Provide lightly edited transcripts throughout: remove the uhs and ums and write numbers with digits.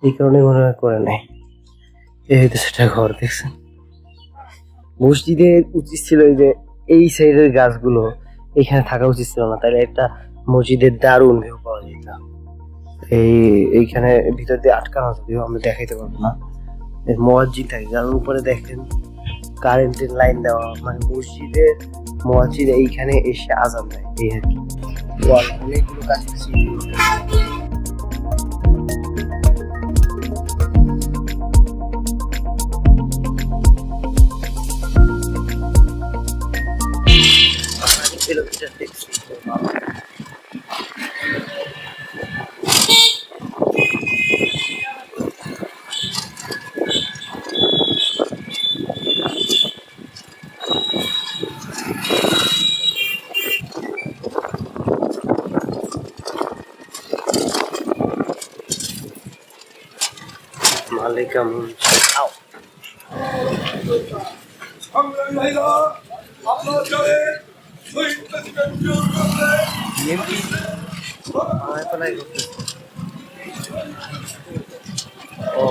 এই কারণে মনে হয় করে নাই। এই হয়তো সেটা ঘর দেখছেন। মসজিদের উচিত ছিল এই যে এই সাইডের গাছগুলো এখানে থাকা উচিত ছিল না, তাহলে একটা মসজিদের দারুণ ভিউ পাওয়া যেত। এইখানে ভিতর দিয়ে আটকানো যদিও আমরা দেখাইতে পারবো না। মসজিদ থাকে যার উপরে দেখেন কারেন্টের লাইন দেওয়া, মানে মসজিদের মসজিদ এইখানে এসে আজান দেয় এই আর কি। অনেকগুলো কাছাকাছি কিলোমিটার দেখছি। মালিকা আও ও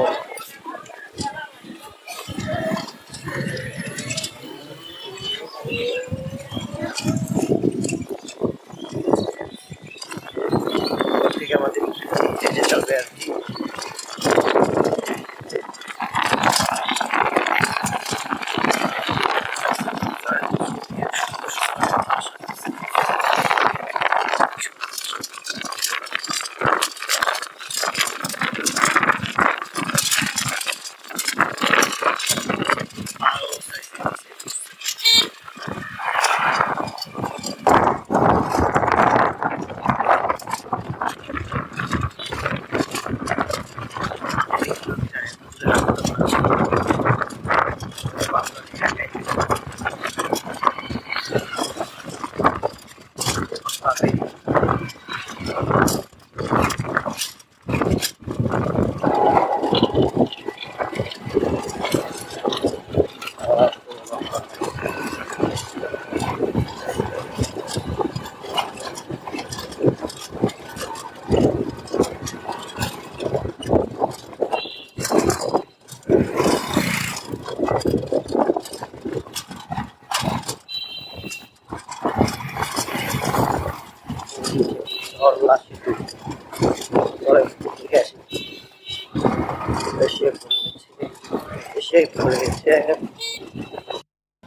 থেকে আমাদের যেতে হবে আর কি।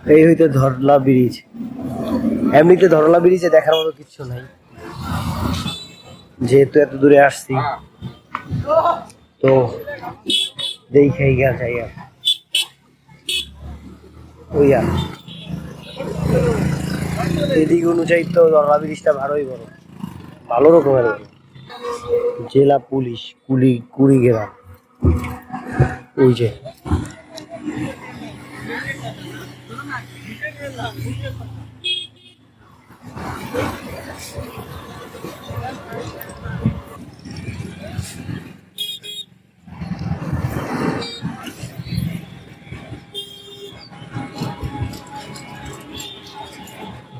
এই হইতে ধরলা ব্রিজ। এমনিতে ধরলা ব্রিজে দেখার মতো কিছু নাই, যেহেতু এত দূরে আসছি তো দেখেই গা যাইয়া ওইয়া এদিক অনুযায়ী তো ধরলা ব্রিজটা ভালোই বড়, ভালো রকমের বড়। জেলা পুলিশ কুড়িগ্রাম ওই যে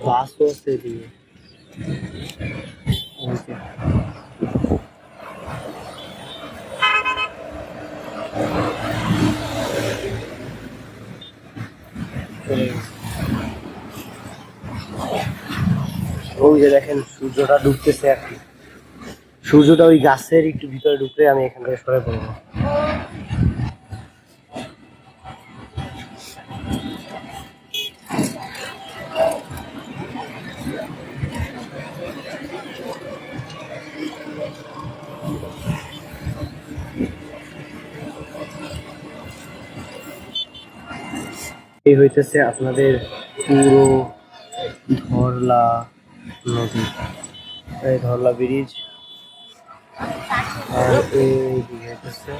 বাসও আছে এদিকে। ওই যে দেখেন সূর্যটা ডুবতেছে আর কি। সূর্যটা ওই গাছের একটু ভিতরে ঢুকলে আমি এখান থেকে সরে পড়বো। এই হইতেছে আপনাদের পুরো ধরলা নদী, এই ধরলা ব্রিজ। আর এই দিকে হইতেছে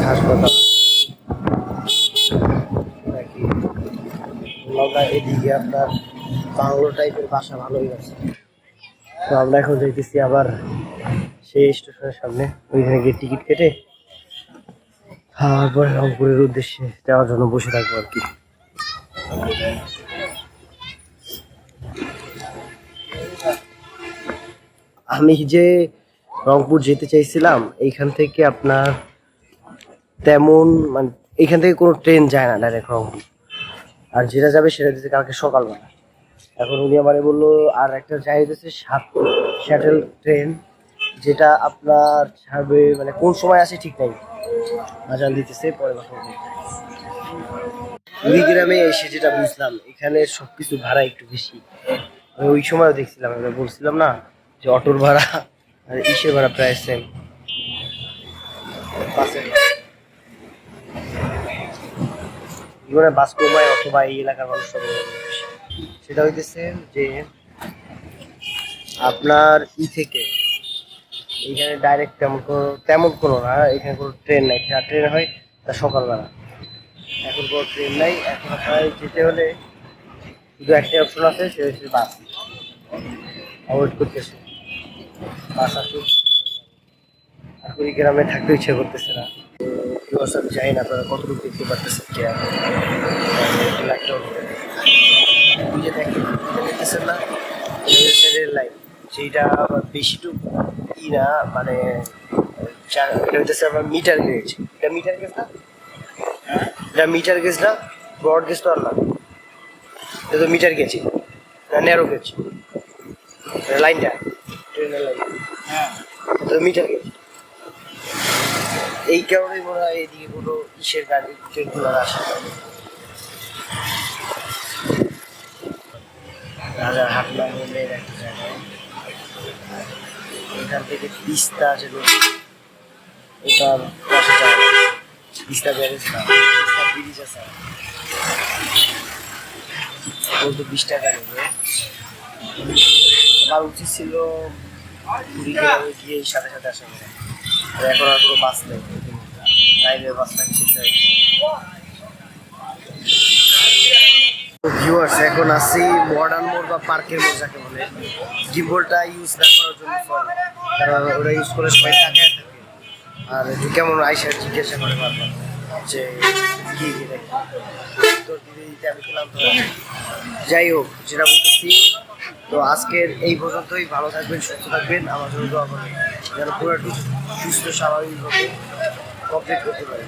হাসপাতাল। এদিকে আপনার বাংলো টাইপের বাসা ভালোই আছে। তো আমরা এখন যাইতেছি আবার সেই স্টেশনের সামনে, ওইখানে গিয়ে টিকিট কেটে তারপরে রংপুরের উদ্দেশ্যে যাওয়ার জন্য বসে থাকবো আর কি। আমি যে রংপুর যেতে চাইছিলাম এইখান থেকে আপনার তেমন মানে এইখান থেকে কোনো ট্রেন যায় না ডাইরেক্ট রংপুর, আর যেটা যাবে সেটা দিতে কালকে সকালবেলা। এখন উনি আমারে বললো আর একটা যাই হচ্ছে শ্যাটেল ট্রেন, যেটা আপনার ছাড়বে মানে কোন সময় আসে ঠিক নাই, আজান দিতেছে পরে কথা বলবো। কুড়িগ্রামে এসে যেটা বুঝলাম এখানে সবকিছু ভাড়া একটু বেশি। আমি ওই সময়ও দেখছিলাম, আমি বলছিলাম না যে অটোর ভাড়া আর ইসের ভাড়া প্রায় সেম। জীবনে বাস কমায় অথবা এই এলাকার মানুষ সব সেটা হইতেছে যে আপনার থেকে এইখানে ডাইরেক্ট তেমন কোনো না, এখানে কোনো ট্রেন নাই, ট্রেন হয় তা সকালবেলা। এখন কোনো ট্রেন নাই, এখন আপনার যেতে হলে শুধু একটাই অপশন আছে, সেটা হচ্ছে বাস। অ্যাভয়েড করতেছে বাস আসুক, আর কুড়িগ্রামে থাকতে ইচ্ছে করতেছে না। আমি জানি না আপনারা কতটুকু দেখতে পারতেছেন কি ওই যে দেখতেছেন না রেল লাইন, সেইটা আবার বেশিটুকু ই না মানে এটা হইতেছে আমার মিটার গেজ। এটা মিটার গেজ না, এটা মিটার গেজ না, ব্রড গেজ তো আর না, এটা তো মিটার গেজ না, ন্যারো গেজ লাইনটা, ট্রেনের লাইন, এটা তো মিটার গেজ। এই কারণেই মনে হয় এদিকে কোনো ইসের গাড়ি ট্রেনগুলো আসে। রাজার হাটলা বলে একটা জায়গায়, এখান থেকে তিস্তা আছে নদী, ওটার পাশে যাওয়া যায়। তিস্তা ব্যারেজ না, তিস্তা ব্রিজ আছে, বলতে 20 টাকা নেবে। আমার উচিত ছিল কুড়িগ্রামে গিয়ে সাথে সাথে আসা করে, এখন আর কোনো বাস নেই, লাইনের বাস নাকি শেষ হয়ে গেছে। ভিউয়ার্স, এখন আসি মডার্ন মোড় বা পার্কের মোড় যাকে বলে। গিম্বলটা ইউজ না করার জন্য কারণ ওটা ইউজ করে সবাই তাকায় থাকে, আর কেমন আইসা জিজ্ঞাসা করে বারবার যে কি উত্তর দিতে দিতে আমি ক্লান্ত হয়ে যাই। যাই হোক, যেটা বলতেছি, তো আজকের এই পর্যন্তই। ভালো থাকবেন, সুস্থ থাকবেন, আমার জন্য দোয়া করবেন যেন পুরো সুস্থ স্বাভাবিকভাবে কমপ্লিট করতে পারি।